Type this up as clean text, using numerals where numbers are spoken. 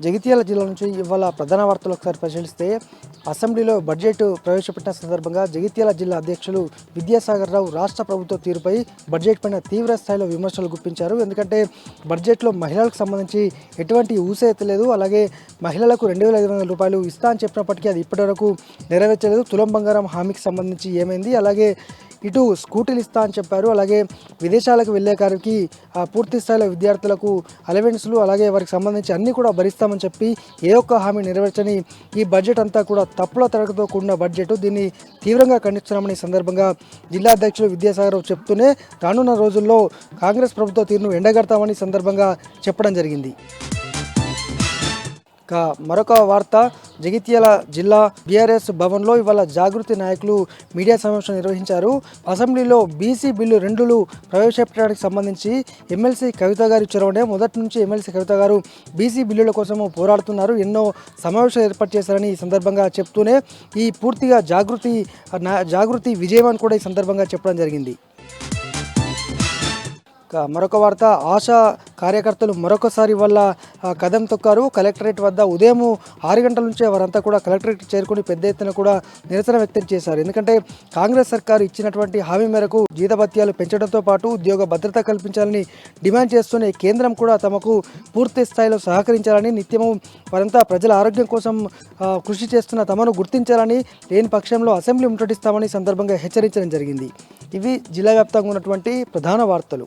జగిత్యాల జిల్లా నుంచి ఇవాళ ప్రధాన వార్తలు ఒకసారి పరిశీలిస్తే అసెంబ్లీలో బడ్జెట్ ప్రవేశపెట్టిన సందర్భంగా జగిత్యాల జిల్లా అధ్యక్షులు విద్యాసాగర్ రావు రాష్ట్ర ప్రభుత్వ తీరుపై బడ్జెట్ పైన తీవ్ర స్థాయిలో విమర్శలు గుప్పించారు. ఎందుకంటే బడ్జెట్లో మహిళలకు సంబంధించి ఎటువంటి ఊసేయలేదు. అలాగే మహిళలకు 2,500 రూపాయలు ఇస్తా అని చెప్పినప్పటికీ అది ఇప్పటివరకు నెరవేర్చలేదు. తులం బంగారం హామీకి సంబంధించి ఏమైంది, అలాగే ఇటు స్కూటీలు ఇస్తా అని చెప్పారు. అలాగే విదేశాలకు వెళ్ళే వారికి పూర్తి స్థాయిలో విద్యార్థులకు అలవెన్స్లు అలాగే వారికి సంబంధించి అన్నీ కూడా భరిస్తామని చెప్పి ఏ ఒక్క హామీ నెరవేర్చని ఈ బడ్జెట్ అంతా కూడా తప్పుల తరగతితో కూడిన బడ్జెట్. దీన్ని తీవ్రంగా ఖండిస్తున్నామని సందర్భంగా జిల్లా అధ్యక్షులు విద్యాసాగర్ చెప్తూనే రానున్న రోజుల్లో కాంగ్రెస్ ప్రభుత్వ తీరును ఎండగడతామని సందర్భంగా చెప్పడం జరిగింది. మరొక వార్త, జగిత్యాల జిల్లా బీఆర్ఎస్ భవన్లో ఇవాళ జాగృతి నాయకులు మీడియా సమావేశం నిర్వహించారు. అసెంబ్లీలో బీసీ బిల్లు 2 ప్రవేశపెట్టడానికి సంబంధించి ఎమ్మెల్సీ కవిత గారి చొరవనే మొదటి నుంచి ఎమ్మెల్సీ కవిత గారు బీసీ బిల్లుల కోసము పోరాడుతున్నారు. ఎన్నో సమావేశాలు ఏర్పాటు చేశారని ఈ సందర్భంగా చెప్తూనే ఈ పూర్తిగా జాగృతి విజయం అని కూడా ఈ సందర్భంగా చెప్పడం జరిగింది. మరొక వార్త, ఆశా కార్యకర్తలు మరొకసారి వల్ల కదం తొక్కారు. కలెక్టరేట్ వద్ద ఉదయం 6 గంటల నుంచే వారంతా కూడా కలెక్టరేట్ చేరుకుని పెద్ద ఎత్తున కూడా నిరసన వ్యక్తం చేశారు. ఎందుకంటే కాంగ్రెస్ సర్కారు ఇచ్చినటువంటి హామీ మేరకు జీతభత్యాలు పెంచడంతో పాటు ఉద్యోగ భద్రత కల్పించాలని డిమాండ్ చేస్తూనే కేంద్రం కూడా తమకు పూర్తి స్థాయిలో సహకరించాలని, నిత్యము వారంతా ప్రజల ఆరోగ్యం కోసం కృషి చేస్తున్న తమను గుర్తించాలని, లేని పక్షంలో అసెంబ్లీ ముట్టడిస్తామని సందర్భంగా హెచ్చరించడం జరిగింది. ఇవి జిల్లా వ్యాప్తంగా ఉన్నటువంటి ప్రధాన వార్తలు.